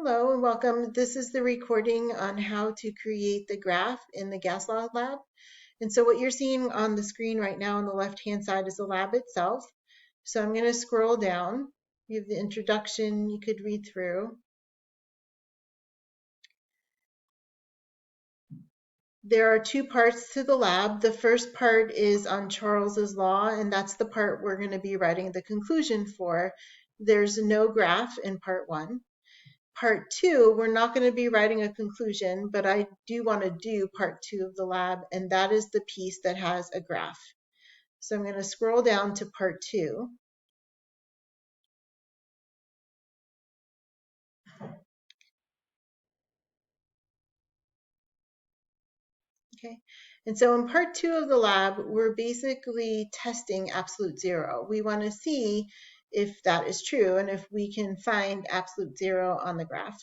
Hello and welcome. This is the recording on how to create the graph in the gas law lab. And so what you're seeing on the screen right now on the left-hand side is the lab itself. So I'm going to scroll down. You have the introduction you could read through. There are two parts to the lab. The first part is on Charles's law, and that's the part we're going to be writing the conclusion for. There's no graph in part one. Part two, we're not going to be writing a conclusion, but I do want to do part two of the lab, and that is the piece that has a graph. So I'm going to scroll down to part two. Okay, and so in part two of the lab, we're basically testing absolute zero. We want to see if that is true and if we can find absolute zero on the graph.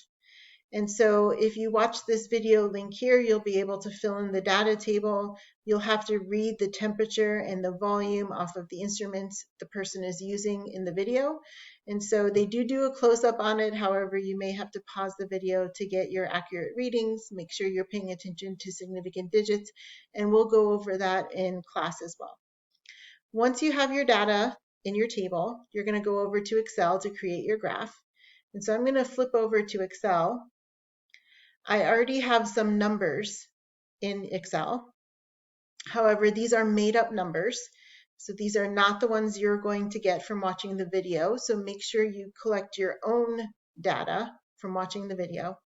And so if you watch this video link here, you'll be able to fill in the data table. You'll have to read the temperature and the volume off of the instruments the person is using in the video. And so they do a close-up on it. However, you may have to pause the video to get your accurate readings. Make sure you're paying attention to significant digits, and we'll go over that in class as well. Once you have your data in your table, you're going to go over to Excel to create your graph. And so I'm going to flip over to Excel. I already have some numbers in Excel. However, these are made up numbers. So these are not the ones you're going to get from watching the video. So make sure you collect your own data from watching the video.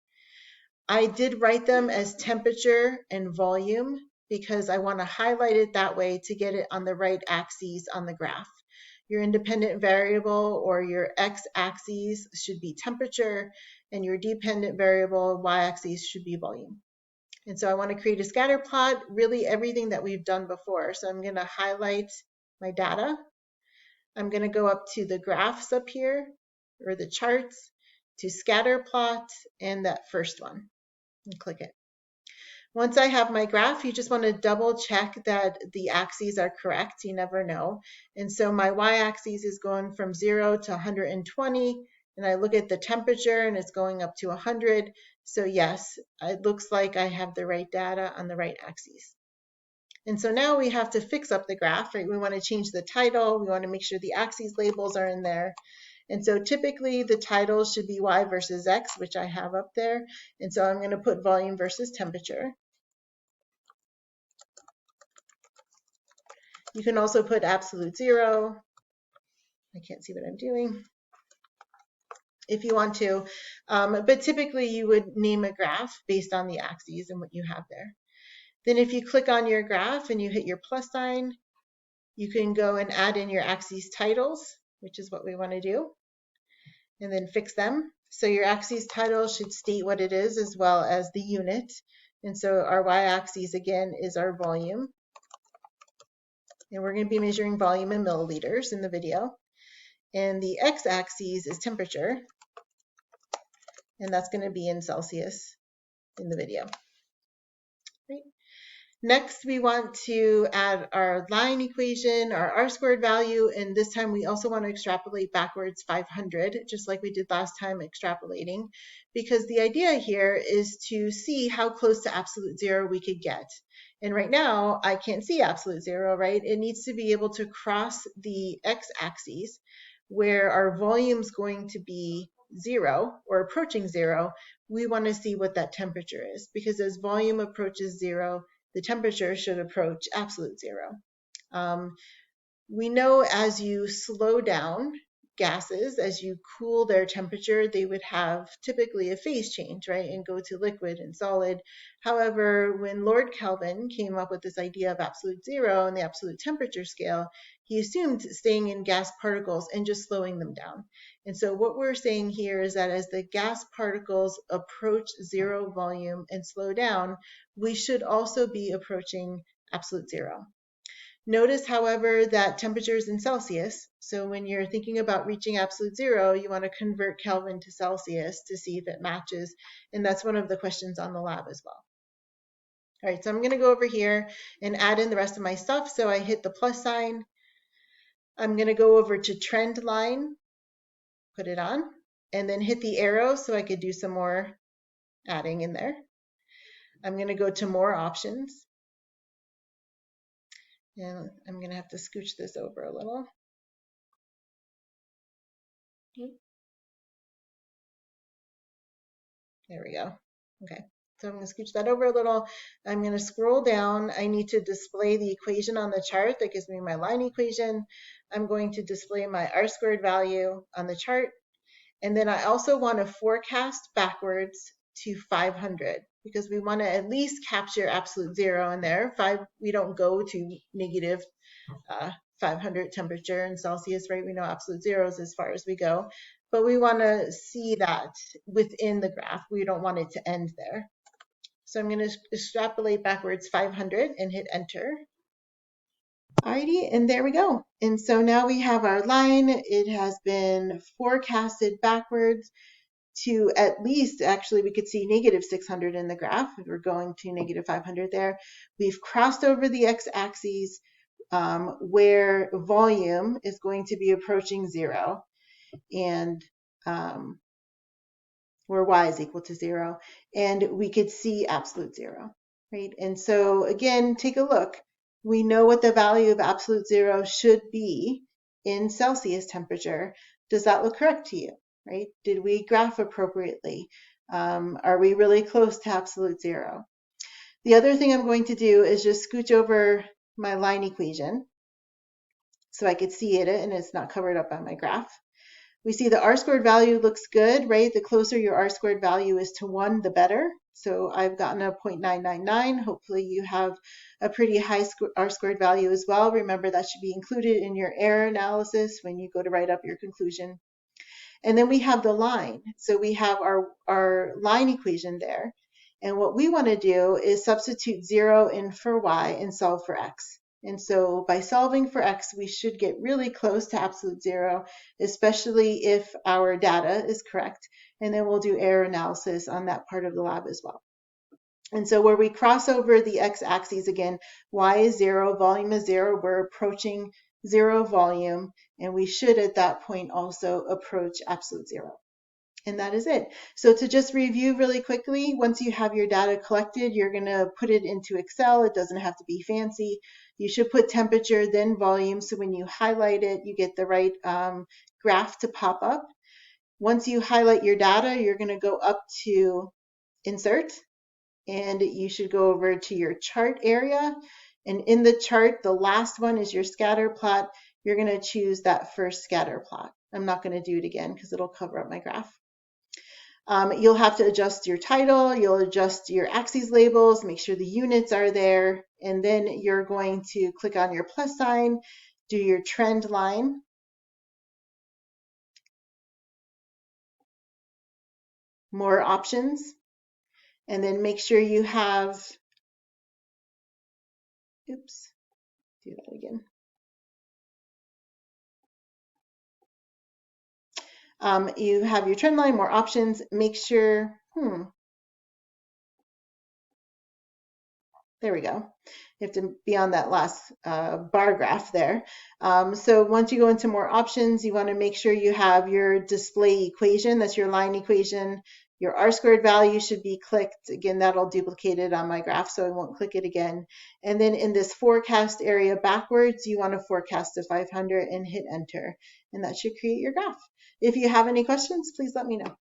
I did write them as temperature and volume because I want to highlight it that way to get it on the right axes on the graph. Your independent variable or your x-axis should be temperature, and your dependent variable y-axis should be volume. And so I want to create a scatter plot, really everything that we've done before. So I'm going to highlight my data. I'm going to go up to the graphs up here, or the charts, to scatter plot, and that first one, and click it. Once I have my graph, you just want to double check that the axes are correct. You never know. And so my y-axis is going from 0 to 120, and I look at the temperature and it's going up to 100. So yes, it looks like I have the right data on the right axes. And so now we have to fix up the graph, right? We want to change the title. We want to make sure the axes labels are in there. And so typically the title should be Y versus X, which I have up there. And so I'm going to put volume versus temperature. You can also put absolute zero. I can't see what I'm doing if you want to, but typically you would name a graph based on the axes and what you have there. Then if you click on your graph and you hit your plus sign, you can go and add in your axes titles, which is what we want to do, and then fix them. So your axes title should state what it is as well as the unit. And so our y-axis again is our volume. And we're going to be measuring volume in milliliters in the video. And the x-axis is temperature, and that's going to be in Celsius in the video. Right. Next, we want to add our line equation, our R-squared value, and this time we also want to extrapolate backwards 500, just like we did last time extrapolating, because the idea here is to see how close to absolute zero we could get. And right now, I can't see absolute zero, right? It needs to be able to cross the x-axis, where our volume is going to be zero or approaching zero. We want to see what that temperature is, because as volume approaches zero, the temperature should approach absolute zero. We know as you slow down gases, as you cool their temperature, they would have typically a phase change, right, and go to liquid and solid. However, when Lord Kelvin came up with this idea of absolute zero and the absolute temperature scale, he assumed staying in gas particles and just slowing them down. And so what we're saying here is that as the gas particles approach zero volume and slow down, we should also be approaching absolute zero. Notice, however, that temperature is in Celsius. So when you're thinking about reaching absolute zero, you want to convert Kelvin to Celsius to see if it matches. And that's one of the questions on the lab as well. All right, so I'm going to go over here and add in the rest of my stuff. So I hit the plus sign. I'm going to go over to trend line, put it on. and then hit the arrow so I could do some more adding in there. I'm going to go to more options, and I'm going to have to scooch this over a little. There we go. Okay, so I'm going to scooch that over a little. I'm going to scroll down. I need to display the equation on the chart that gives me my line equation. I'm going to display my R-squared value on the chart. And then I also want to forecast backwards to 500 because we want to at least capture absolute zero in there. We don't go to negative 500 temperature in Celsius, right? We know absolute zero is as far as we go, but we want to see that within the graph. We don't want it to end there. So I'm going to extrapolate backwards 500 and hit enter. Alrighty, and there we go. And so now we have our line. It has been forecasted backwards to at least, actually, we could see negative 600 in the graph. If we're going to negative 500 there. We've crossed over the x-axis where volume is going to be approaching zero, and where y is equal to zero, and we could see absolute zero, right? And so again, take a look. We know what the value of absolute zero should be in Celsius temperature. Does that look correct to you, right? Did we graph appropriately? Are we really close to absolute zero? The other thing I'm going to do is just scooch over my line equation so I could see it and it's not covered up by my graph. We see the R-squared value looks good, right? The closer your R-squared value is to 1, the better. So I've gotten a 0.999. Hopefully you have a pretty high R-squared value as well. Remember, that should be included in your error analysis when you go to write up your conclusion. And then we have the line. So we have our line equation there. And what we want to do is substitute 0 in for y and solve for x. And so by solving for x, we should get really close to absolute zero, especially if our data is correct. And then we'll do error analysis on that part of the lab as well. And so where we cross over the x-axis again, y is 0, volume is 0, we're approaching 0 volume, and we should at that point also approach absolute zero. And that is it. So to just review really quickly, once you have your data collected, you're going to put it into Excel. It doesn't have to be fancy. You should put temperature, then volume, so when you highlight it, you get the right graph to pop up. Once you highlight your data, you're going to go up to Insert, and you should go over to your chart area. And in the chart, the last one is your scatter plot. You're going to choose that first scatter plot. I'm not going to do it again because it'll cover up my graph. You'll have to adjust your title, you'll adjust your axes labels, make sure the units are there, and then you're going to click on your plus sign, do your trend line. More options, and then make sure you have, oops, do that again. You have your trend line, more options, make sure, there we go. You have to be on that last bar graph there. So once you go into more options, you want to make sure you have your display equation. That's your line equation. Your R-squared value should be clicked. Again, that'll duplicate it on my graph, so I won't click it again. And then in this forecast area backwards, you want to forecast to 500 and hit enter. And that should create your graph. If you have any questions, please let me know.